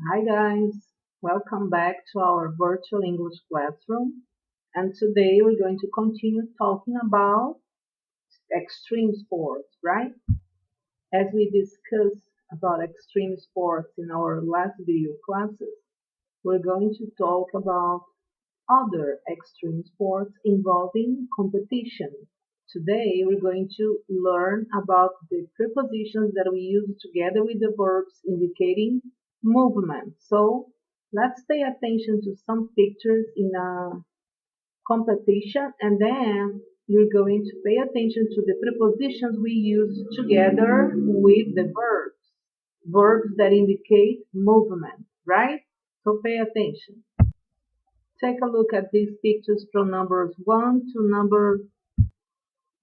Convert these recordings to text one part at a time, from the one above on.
Hi guys, welcome back to our virtual English classroom. And today we're going to continue talking about extreme sports, right? As we discussed about extreme sports in our last video classes, we're going to talk about other extreme sports involving competition. Today we're going to learn about the prepositions that we use together with the verbs indicating movement. So let's pay attention to some pictures in a competition, and then you're going to pay attention to the prepositions we use together with the verbs that indicate movement, right? So pay attention. Take a look at these pictures from numbers 1 to number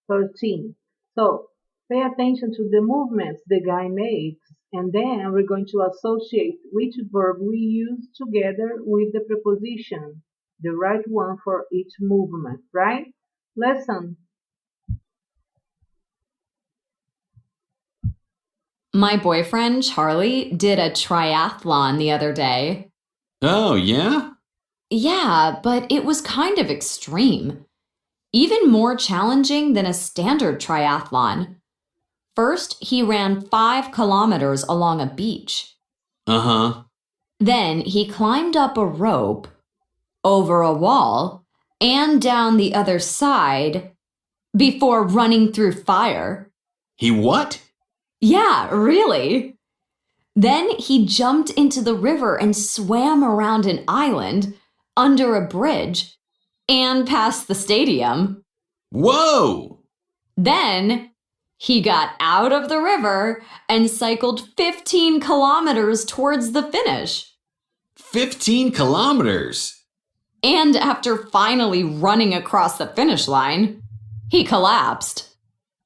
13. So pay attention to the movements the guy makes, and then we're going to associate which verb we use together with the preposition, the right one for each movement, right? Listen. My boyfriend, Charlie, did a triathlon the other day. Oh, yeah? Yeah, but it was kind of extreme. Even more challenging than a standard triathlon. First, he ran 5 kilometers along a beach. Uh-huh. Then he climbed up a rope, over a wall, and down the other side before running through fire. He what? Yeah, really. Then he jumped into the river and swam around an island, under a bridge, and past the stadium. Whoa! Then he got out of the river and cycled 15 kilometers towards the finish. 15 kilometers? And after finally running across the finish line, he collapsed.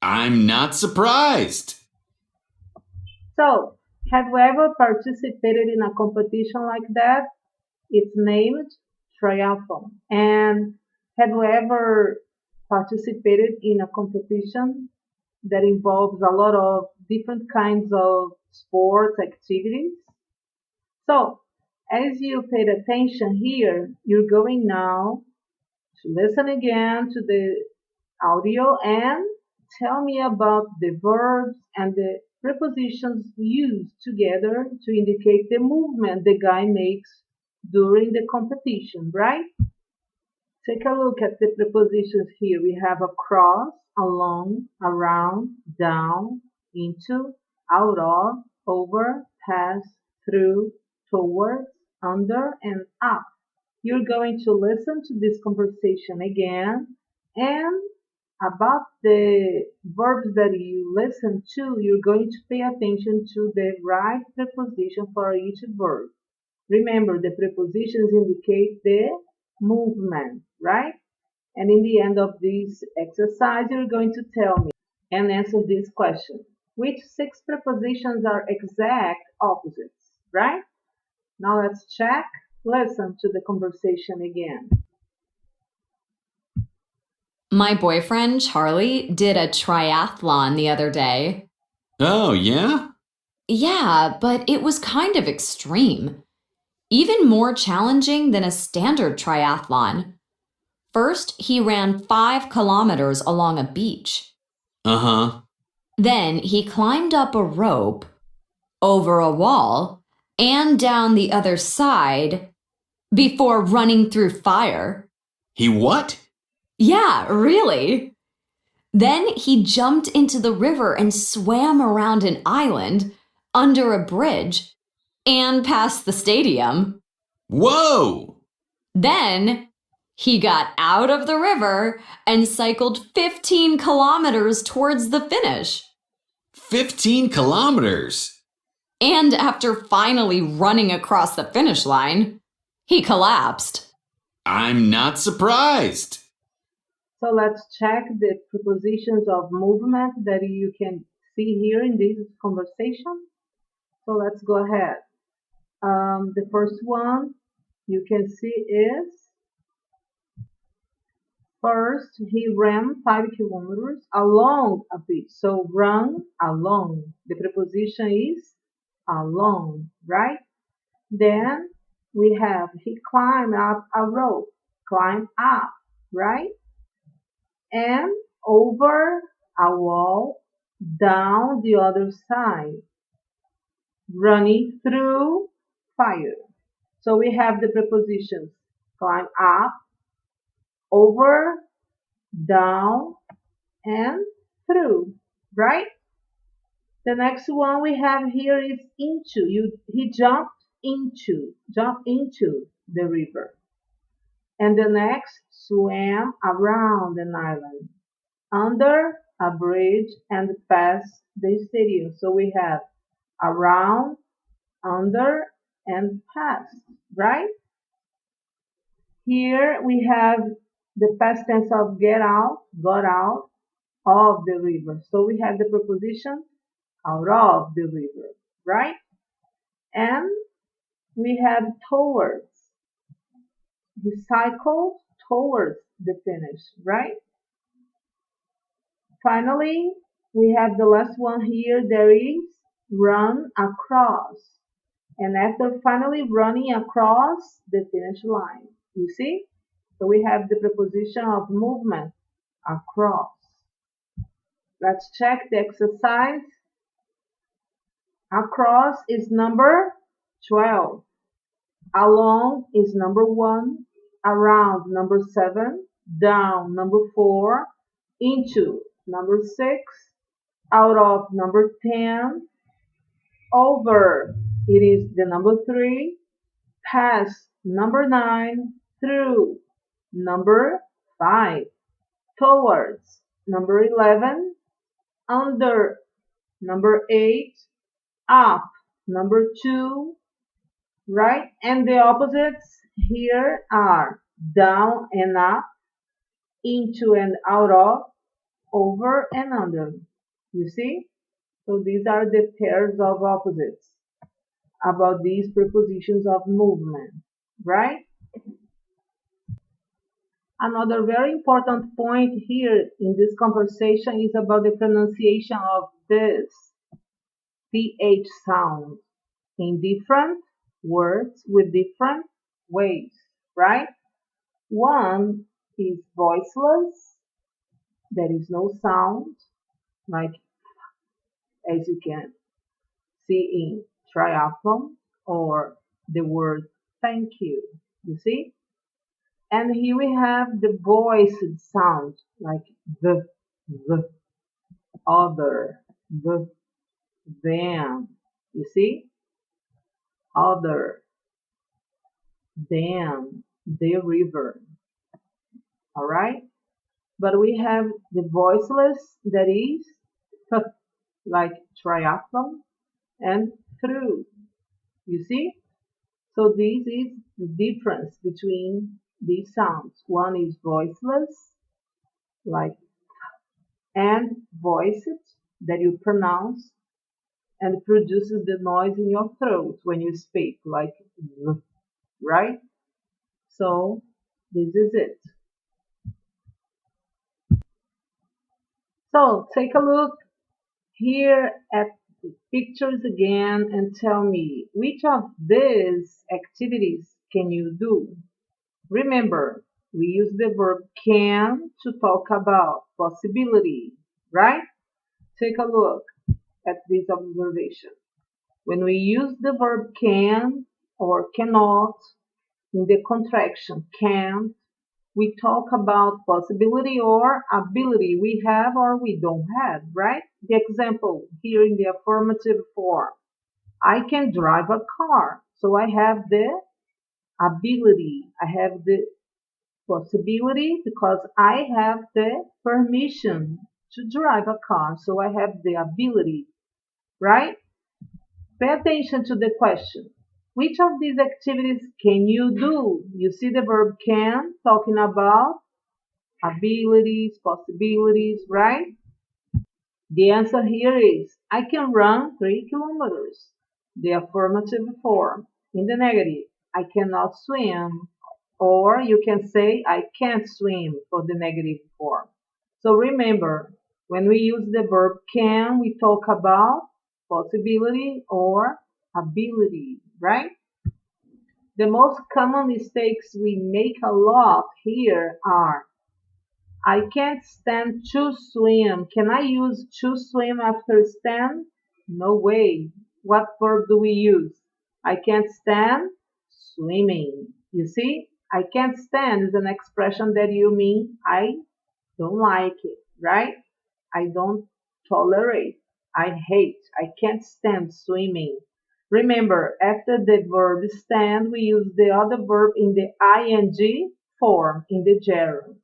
I'm not surprised. So, have you ever participated in a competition like that? It's named triathlon. And have you ever participated in a competition that involves a lot of different kinds of sports activities? So, as you paid attention here, you're going now to listen again to the audio and tell me about the verbs and the prepositions used together to indicate the movement the guy makes during the competition, right? Take a look at the prepositions here. We have across, along, around, down, into, out of, over, past, through, towards, under, and up. You're going to listen to this conversation again, and about the verbs that you listen to, you're going to pay attention to the right preposition for each verb. Remember, the prepositions indicate the movement, right? And in the end of this exercise, you're going to tell me and answer this question. Which 6 prepositions are exact opposites, right? Now let's check. Listen to the conversation again. My boyfriend, Charlie, did a triathlon the other day. Oh, yeah? Yeah, but it was kind of extreme. Even more challenging than a standard triathlon. First, he ran 5 kilometers along a beach. Uh-huh. Then he climbed up a rope, over a wall, and down the other side before running through fire. He what? Yeah, really. Then he jumped into the river and swam around an island, under a bridge, and past the stadium. Whoa! Then he got out of the river and cycled 15 kilometers towards the finish. 15 kilometers? And after finally running across the finish line, he collapsed. I'm not surprised. So let's check the prepositions of movement that you can see here in this conversation. So let's go ahead. The first one you can see is first he ran 5 kilometers along a beach. So run along. The preposition is along, right? Then we have he climbed up a rope, climb up, right? And over a wall, down the other side, running through fire. So we have the prepositions climb up, over, down, and through, right? The next one we have here is into. He jump into the river. And the next, swam around an island, under a bridge and past the stadium. So we have around, under, and past, right? Here we have the past tense of get out, got out of the river. So we have the preposition out of the river, right? And we have towards. He cycled towards the finish, right? Finally, we have the last one here. There is run across. And after finally running across the finish line, you see? So we have the preposition of movement, across. Let's check the exercise. Across is number 12. Along is number 1. Around number 7. Down number 4. Into number 6. Out of number 10. Over it is the number 3. Past number 9. Through number 5. Towards number 11. Under number 8. Up number 2, right? And the opposites here are down and up, into and out of, over and under. You see? So these are the pairs of opposites about these prepositions of movement, right? Another very important point here in this conversation is about the pronunciation of this TH sound in different words with different ways, right? One is voiceless, there is no sound, like as you can see in triathlon or the word thank you, you see? And here we have the voiced sound, like the, other, them, you see? Other, them, the river, all right? But we have the voiceless that is like triathlon and through. You see? So this is the difference between these sounds. One is voiceless, like and voiced that you pronounce and produces the noise in your throat when you speak, like right? So this is it. So take a look here at the pictures again and tell me which of these activities can you do? Remember, we use the verb can to talk about possibility, right? Take a look at this observation. When we use the verb can or cannot in the contraction can't, we talk about possibility or ability we have or we don't have, right? The example here in the affirmative form. I can drive a car. So I have the ability. I have the possibility because I have the permission to drive a car. So I have the ability, right? Pay attention to the question. Which of these activities can you do? You see the verb can talking about abilities, possibilities, right? The answer here is I can run 3 kilometers. The affirmative form. In the negative, I cannot swim. Or you can say I can't swim for the negative form. So remember, when we use the verb can, we talk about possibility or ability, right? The most common mistakes we make a lot here are I can't stand to swim. Can I use to swim after stand? No way. What verb do we use? I can't stand swimming. You see, I can't stand is an expression that you mean I don't like it, right? I don't tolerate. I hate. I can't stand swimming. Remember, after the verb stand, we use the other verb in the ing form in the gerund.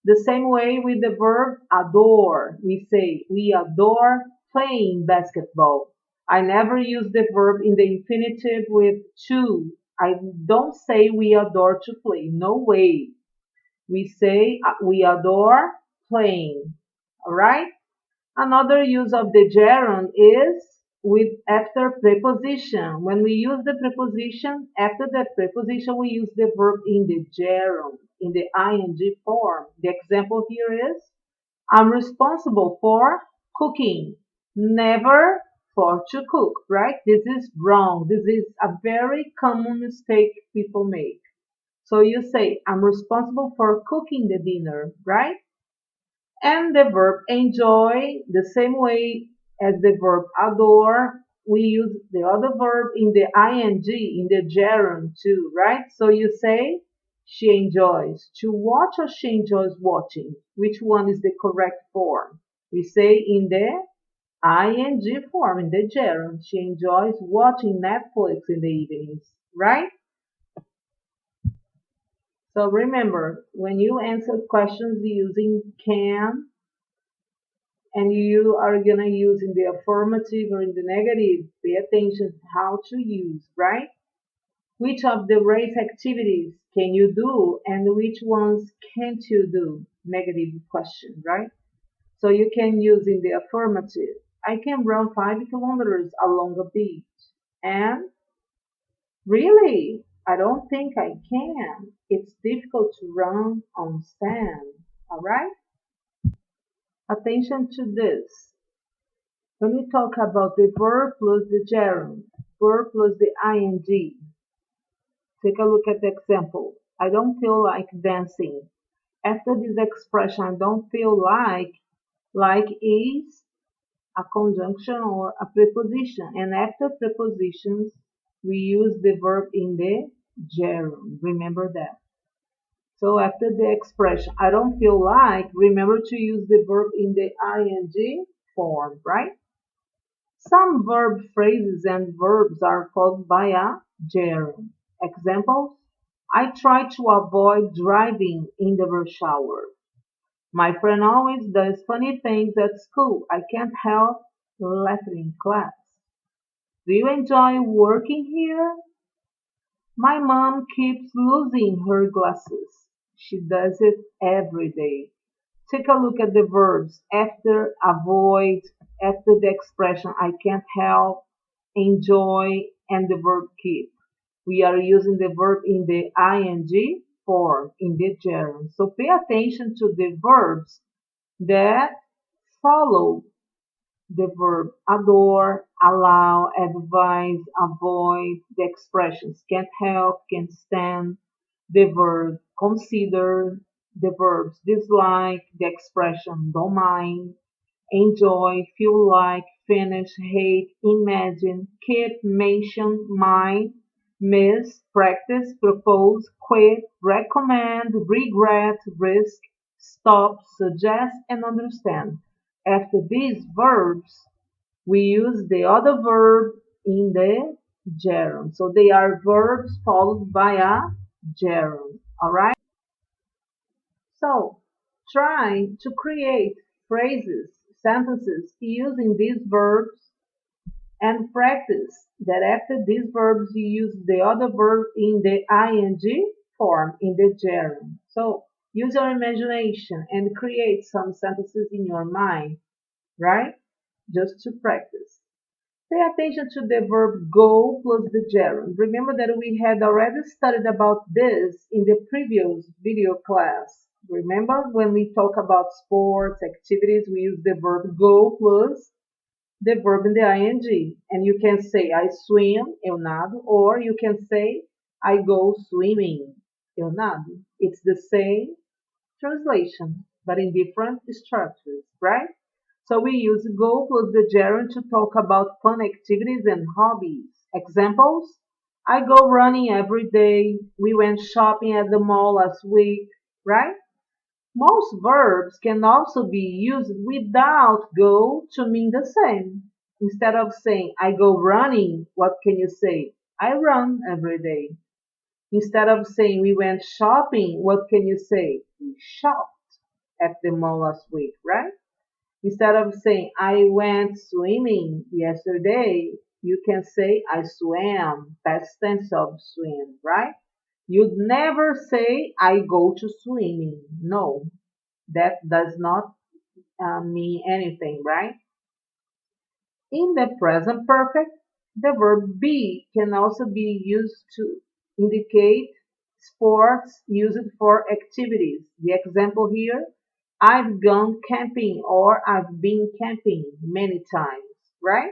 The same way with the verb adore. We say, we adore playing basketball. I never use the verb in the infinitive with to. I don't say we adore to play. No way. We say we adore playing. All right? Another use of the gerund is with after preposition. When we use the preposition, after the preposition, we use the verb in the gerund, in the ing form. The example here is, I'm responsible for cooking, never for to cook, right? This is wrong. This is a very common mistake people make. So you say, I'm responsible for cooking the dinner, right? And the verb enjoy, the same way as the verb adore, we use the other verb in the ing, in the gerund too, right? So you say, she enjoys to watch or she enjoys watching. Which one is the correct form? We say in the ing form, in the gerund. She enjoys watching Netflix in the evenings, right? So remember, when you answer questions using can, and you are gonna use in the affirmative or in the negative, pay attention to how to use, right? Which of the race activities can you do and which ones can't you do? Negative question, right? So you can use in the affirmative. I can run 5 kilometers along a beach. And really, I don't think I can. It's difficult to run on sand. All right? Attention to this. When we talk about the verb plus the gerund, verb plus the ing, take a look at the example. I don't feel like dancing. After this expression, I don't feel like is a conjunction or a preposition. And after prepositions, we use the verb in the gerund. Remember that. So after the expression, I don't feel like, remember to use the verb in the ing form, right? Some verb phrases and verbs are followed by a gerund. Examples: I try to avoid driving in the rush hour. My friend always does funny things at school. I can't help laughing in class. Do you enjoy working here? My mom keeps losing her glasses. She does it every day. Take a look at the verbs after avoid, after the expression I can't help, enjoy, and the verb keep. We are using the verb in the ing form, in the gerund. So pay attention to the verbs that follow the verb adore, allow, advise, avoid, the expressions can't help, can't stand, the verb consider, the verbs dislike, the expression don't mind, enjoy, feel like, finish, hate, imagine, keep, mention, mind, miss, practice, propose, quit, recommend, regret, risk, stop, suggest, and understand. After these verbs, we use the other verb in the gerund. So they are verbs followed by a gerund. All right? So try to create phrases, sentences using these verbs and practice that after these verbs you use the other verb in the ing form in the gerund. So use your imagination and create some sentences in your mind, right? Just to practice. Pay attention to the verb go plus the gerund. Remember that we had already studied about this in the previous video class. Remember when we talk about sports, activities, we use the verb go plus the verb in the ing. And you can say I swim, eu nado, or you can say I go swimming. Eu nado. It's the same translation, but in different structures, right? So we use go plus the gerund to talk about fun activities and hobbies. Examples: I go running every day. We went shopping at the mall last week, right? Most verbs can also be used without go to mean the same. Instead of saying I go running, what can you say? I run every day. Instead of saying we went shopping, what can you say? We shopped at the mall last week, right? Instead of saying I went swimming yesterday, you can say I swam, past tense of swim, right? You'd never say I go to swimming. No, that does not mean anything, right? In the present perfect, the verb be can also be used to indicate sports used for activities. The example here, I've gone camping or I've been camping many times, right?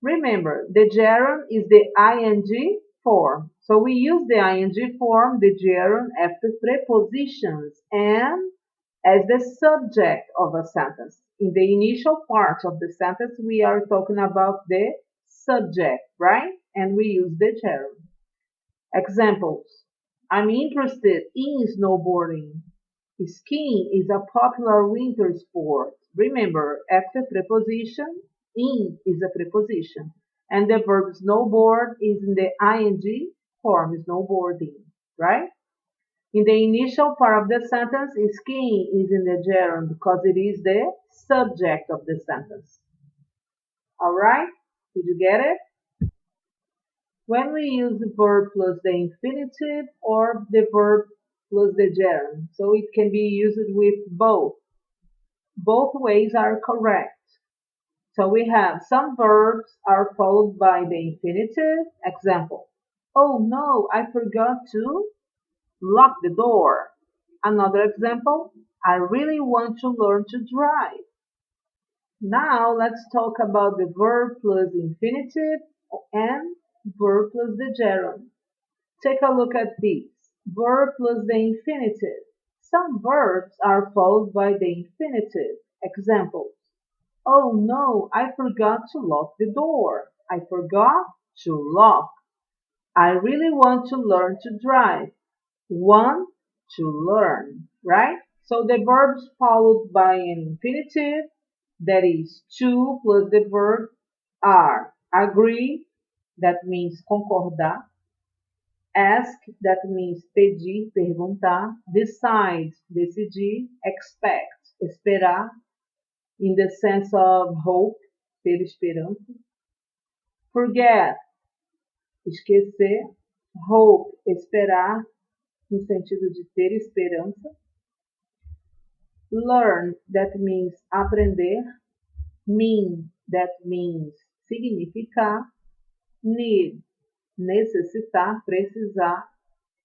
Remember, the gerund is the ing form. So we use the ing form, the gerund, after prepositions and as the subject of a sentence. In the initial part of the sentence, we are talking about the subject, right? And we use the gerund. Examples: I'm interested in snowboarding. Skiing is a popular winter sport. Remember, after preposition, in is a preposition. And the verb snowboard is in the ing form, snowboarding, right? In the initial part of the sentence, skiing is in the gerund because it is the subject of the sentence. All right? Did you get it? When we use the verb plus the infinitive or the verb plus the gerund, so it can be used with both. Both ways are correct. So we have some verbs are followed by the infinitive. Example: oh no, I forgot to lock the door. Another example: I really want to learn to drive. Now let's talk about the verb plus infinitive and verb plus the gerund. Take a look at these. Verb plus the infinitive. Some verbs are followed by the infinitive. Examples: oh no, I forgot to lock the door. I forgot to lock. I really want to learn to drive. Want to learn, right? So the verbs followed by an infinitive, that is to plus the verb, are agree, that means concordar, ask, that means pedir, perguntar, decide, decidir, expect, esperar, in the sense of hope, ter esperança, forget, esquecer, hope, esperar, no sentido de ter esperança, learn, that means aprender, mean, that means significar, need, necessitar, precisar,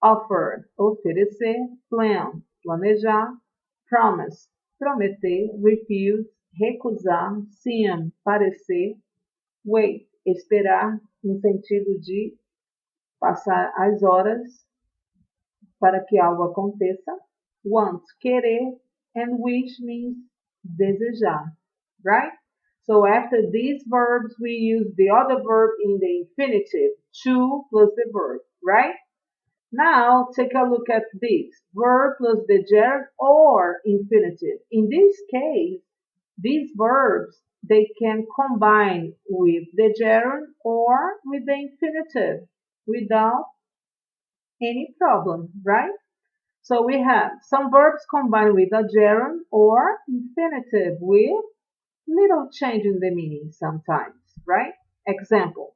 offer, oferecer, plan, planejar, promise, prometer, refuse, recusar, seem, parecer, wait, esperar, no sentido de passar as horas para que algo aconteça, want, querer, and wish means desejar, right? So after these verbs, we use the other verb in the infinitive, to plus the verb, right? Now take a look at this, verb plus the gerund or infinitive. In this case, these verbs, they can combine with the gerund or with the infinitive without any problem, right? So we have some verbs combined with a gerund or infinitive with little change in the meaning sometimes, right? Example: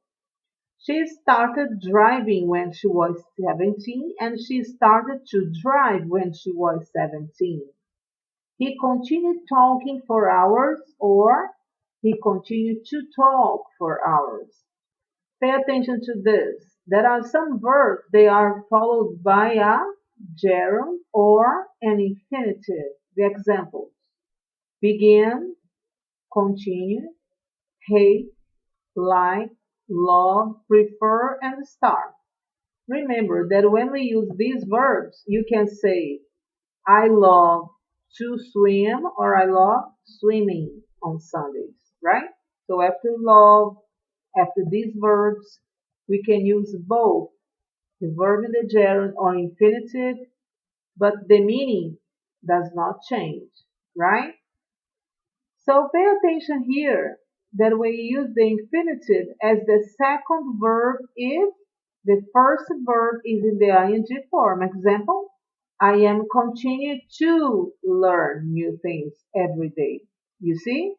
she started driving when she was 17 and she started to drive when she was 17. He continued talking for hours or he continued to talk for hours. Pay attention to this. There are some verbs, they are followed by a gerund or an infinitive. The examples: begin, continue, hate, like, love, prefer, and start. Remember that when we use these verbs, you can say, I love to swim or I love swimming on Sundays, right? So after love, after these verbs, we can use both the verb in the gerund or infinitive, but the meaning does not change, right? So pay attention here that we use the infinitive as the second verb if the first verb is in the ing form. Example, I am continuing to learn new things every day. You see?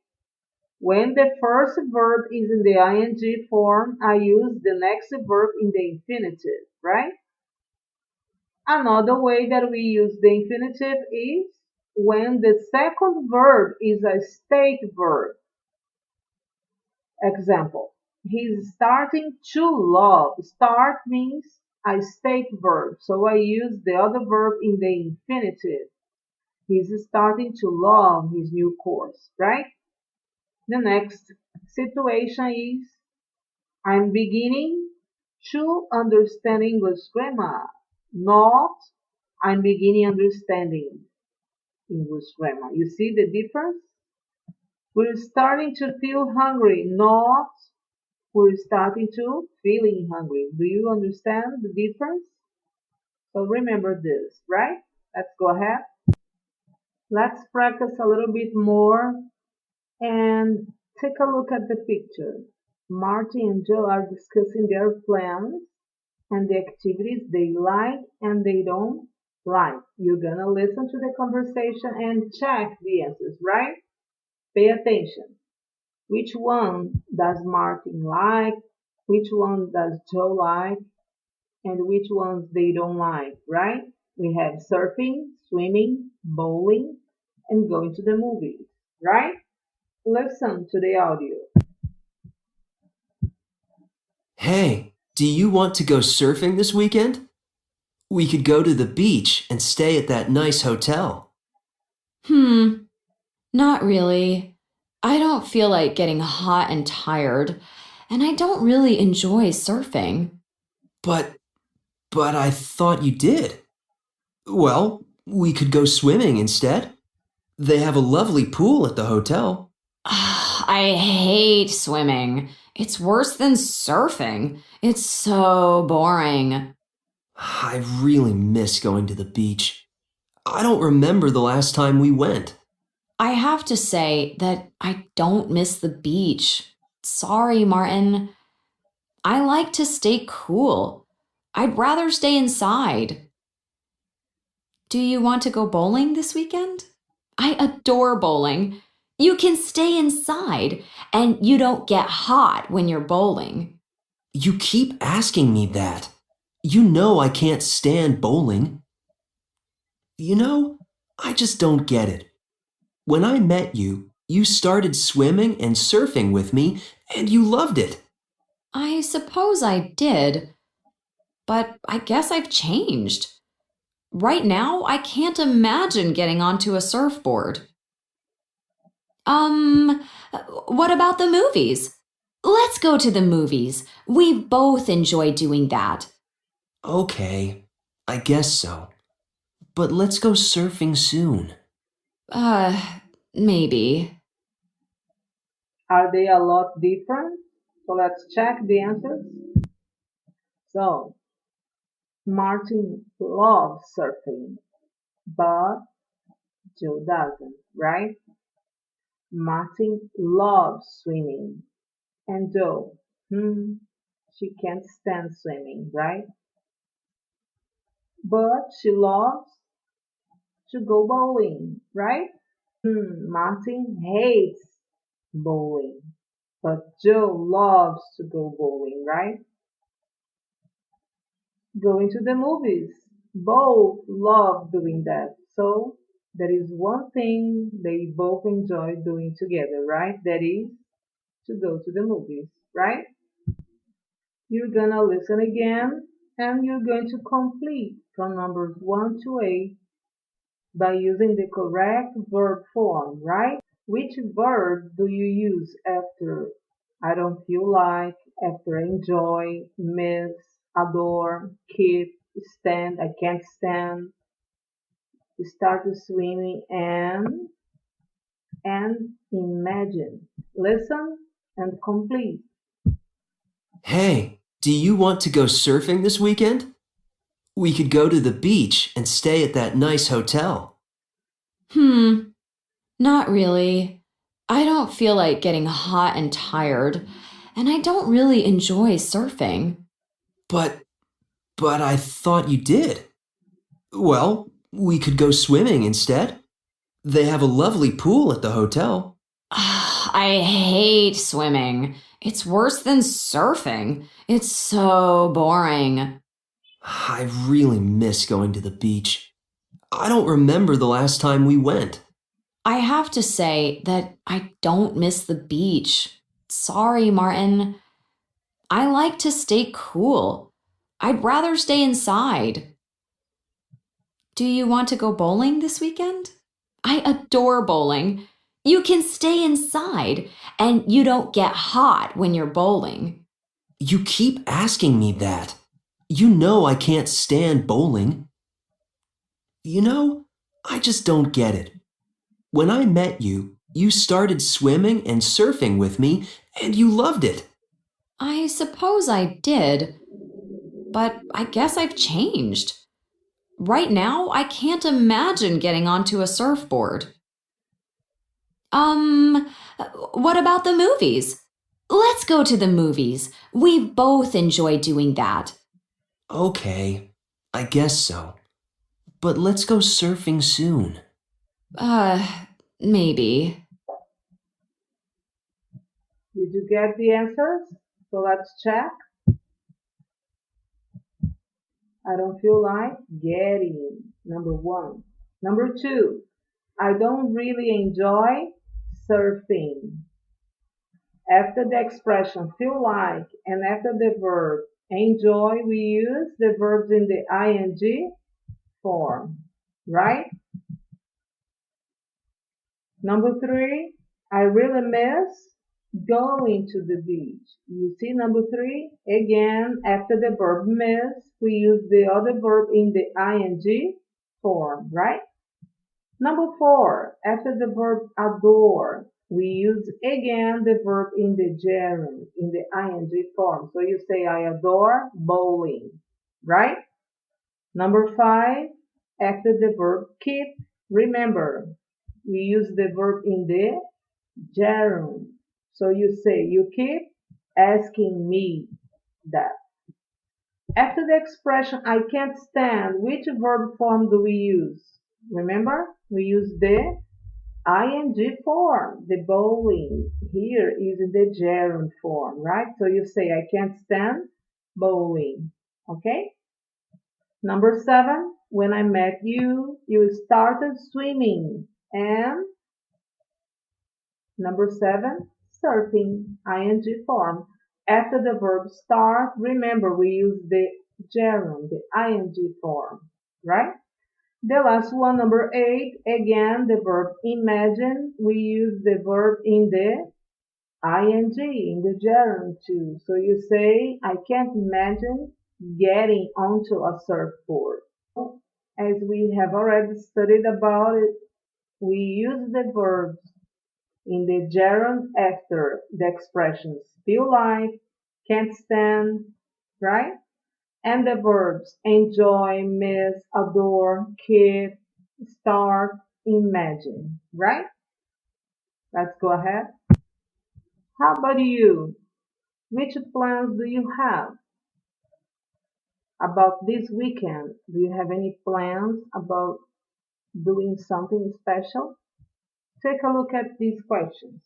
When the first verb is in the ing form, I use the next verb in the infinitive, right? Another way that we use the infinitive is when the second verb is a state verb. Example, he's starting to love. Start means a state verb, so I use the other verb in the infinitive. He's starting to love his new course, right? The next situation is I'm beginning to understand English grammar, not I'm beginning understanding English grammar. You see the difference? We're starting to feel hungry, not we're starting to feeling hungry. Do you understand the difference? So remember this, right? Let's go ahead. Let's practice a little bit more and take a look at the picture. Marty and Joe are discussing their plans and the activities they like and they don't like. You're gonna listen to the conversation and check the answers, right? Pay attention. Which one does Martin like? Which one does Joe like? And which ones they don't like, right? We have surfing, swimming, bowling, and going to the movies, right? Listen to the audio. Hey, do you want to go surfing this weekend? We could go to the beach and stay at that nice hotel. Hmm, not really. I don't feel like getting hot and tired, and I don't really enjoy surfing. But, but I thought you did. Well, we could go swimming instead. They have a lovely pool at the hotel. I hate swimming. It's worse than surfing. It's so boring. I really miss going to the beach. I don't remember the last time we went. I have to say that I don't miss the beach. Sorry, Martin. I like to stay cool. I'd rather stay inside. Do you want to go bowling this weekend? I adore bowling. You can stay inside and you don't get hot when you're bowling. You keep asking me that. You know I can't stand bowling. You know, I just don't get it. When I met you, you started swimming and surfing with me, and you loved it. I suppose I did, but I guess I've changed. Right now, I can't imagine getting onto a surfboard. Um, what about the movies? Let's go to the movies. We both enjoy doing that. Okay, I guess so. But let's go surfing soon. Uh, maybe. Are they a lot different? So let's check the answers. So Martin loves surfing, but Joe doesn't, right? Martin loves swimming, and Joe, she can't stand swimming, right? But she loves to go bowling, right? Martin hates bowling, but Joe loves to go bowling, right? Going to the movies. Both love doing that. So there is one thing they both enjoy doing together, right? That is to go to the movies, right? You're gonna listen again and you're going to complete from numbers 1 to 8 by using the correct verb form, right? Which verb do you use after I don't feel like, after enjoy, miss, adore, keep, stand, I can't stand, start swimming, and imagine. Listen and complete. Hey, do you want to go surfing this weekend? We could go to the beach and stay at that nice hotel. Hmm, not really. I don't feel like getting hot and tired, and I don't really enjoy surfing. But, but I thought you did. Well, we could go swimming instead. They have a lovely pool at the hotel. I hate swimming. It's worse than surfing. It's so boring. I really miss going to the beach. I don't remember the last time we went. I have to say that I don't miss the beach. Sorry, Martin. I like to stay cool. I'd rather stay inside. Do you want to go bowling this weekend? I adore bowling. You can stay inside and you don't get hot when you're bowling. You keep asking me that. You know I can't stand bowling. You know, I just don't get it. When I met you, you started swimming and surfing with me, and you loved it. I suppose I did, but I guess I've changed. Right now, I can't imagine getting onto a surfboard. Um, what about the movies? Let's go to the movies. We both enjoy doing that. Okay, I guess so. But let's go surfing soon. Uh, maybe. Did you get the answers? So let's check. I don't feel like getting. Number one. Number two. I don't really enjoy surfing. After the expression feel like and after the verb enjoy, we use the verbs in the ing form, right? Number three, I really miss going to the beach. You see number three, again, after the verb miss, we use the other verb in the ing form, right? Number four, after the verb adore, we use again the verb in the gerund, in the ing form. So you say, I adore bowling, right? Number five, after the verb keep, remember, we use the verb in the gerund. So you say, you keep asking me that. After the expression, I can't stand, which verb form do we use? Remember, we use the ing form. The bowling here is in the gerund form, right? So you say, I can't stand bowling. Okay? Number seven, when I met you, you started swimming. And number seven, surfing, ing form. After the verb start, remember we use the gerund, the ing form, right? The last one, number eight, again, the verb imagine. We use the verb in the ing, in the gerund too. So you say, I can't imagine getting onto a surfboard. As we have already studied about it, we use the verbs in the gerund after the expressions feel like, can't stand, right? And the verbs enjoy, miss, adore, keep, start, imagine, right? Let's go ahead. How about you? Which plans do you have about this weekend? Do you have any plans about doing something special? Take a look at these questions.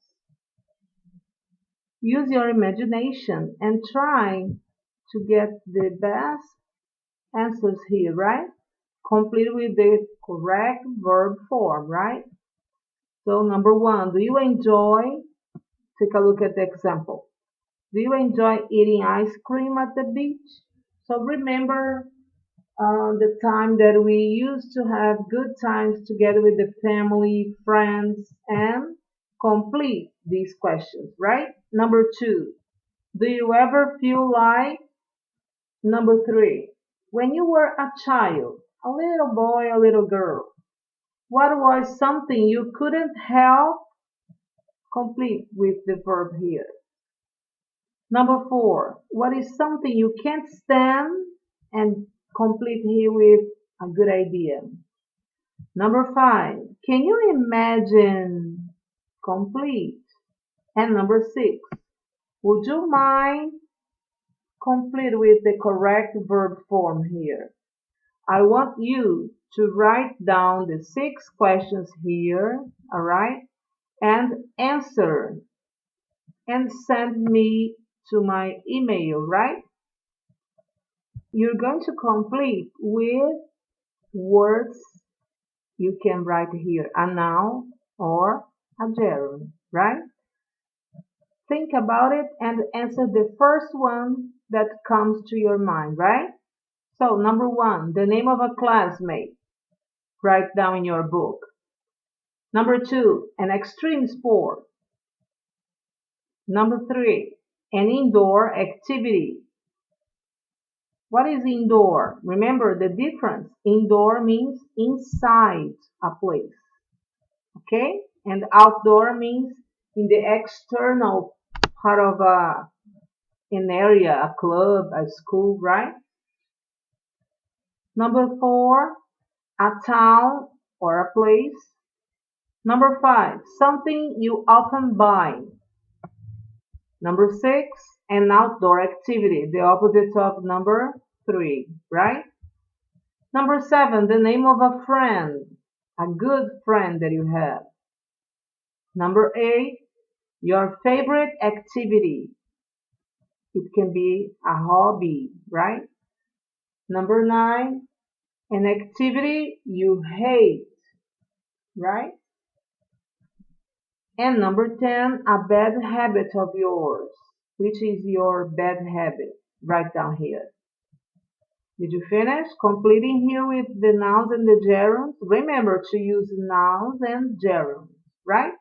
Use your imagination and try to get the best answers here, right? Complete with the correct verb form, right? So number one, do you enjoy, take a look at the example. Do you enjoy eating ice cream at the beach? So remember the time that we used to have good times together with the family, friends, and complete these questions, right? Number two, do you ever feel like Number 3. When you were a child, a little boy, a little girl, what was something you couldn't help? Complete with the verb here. Number 4. What is something you can't stand? And complete here with a good idea. Number 5. Can you imagine? Complete. And number 6. Would you mind? Complete with the correct verb form here. I want you to write down the 6 questions here, alright? And answer and send me to my email, right? You're going to complete with words you can write here, a noun or a gerund, right? Think about it and answer the first one that comes to your mind, right? So, number 1, the name of a classmate. Write down in your book. Number 2, an extreme sport. Number 3, an indoor activity. What is indoor? Remember the difference. Indoor means inside a place. Okay? And outdoor means in the external part of an area, a club, a school, right? Number 4, a town or a place. Number 5, something you often buy. Number 6, an outdoor activity, the opposite of number 3, right? Number 7, the name of a friend, a good friend that you have. Number 8, your favorite activity. It can be a hobby, right? Number 9, an activity you hate, right? And number 10, a bad habit of yours. Which is your bad habit? Write down here. Did you finish? Completing here with the nouns and the gerunds. Remember to use nouns and gerunds, right?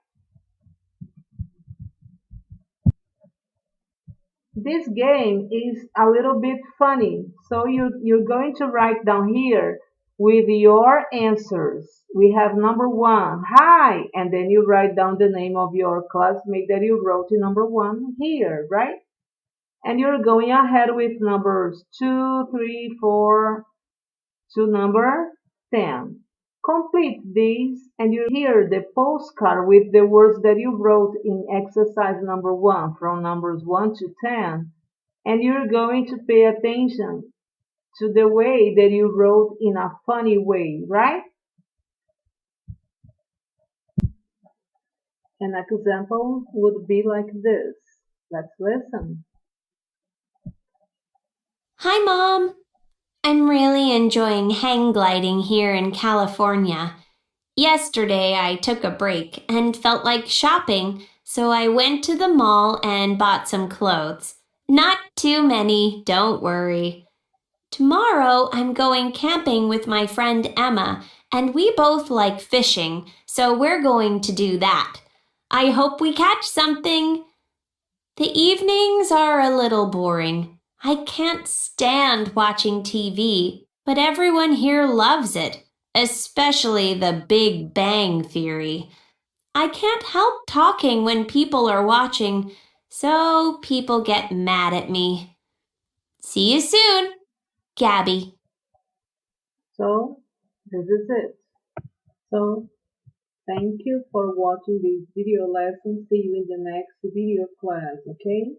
This game is a little bit funny. So you're going to write down here with your answers. We have number 1, hi, and then you write down the name of your classmate that you wrote in number 1 here, right? And you're going ahead with numbers 2, 3, 4 to number 10. Complete these and you hear the postcard with the words that you wrote in exercise number 1 from numbers 1 to 10. And you're going to pay attention to the way that you wrote in a funny way, right? An example would be like this. Let's listen. Hi, Mom. I'm really enjoying hang gliding here in California. Yesterday, I took a break and felt like shopping, so I went to the mall and bought some clothes. Not too many, don't worry. Tomorrow, I'm going camping with my friend Emma, and we both like fishing, so we're going to do that. I hope we catch something. The evenings are a little boring. I can't stand watching TV, but everyone here loves it, especially The Big Bang Theory. I can't help talking when people are watching, so people get mad at me. See you soon, Gabby. So, this is it. So, thank you for watching this video lesson. See you in the next video class, okay?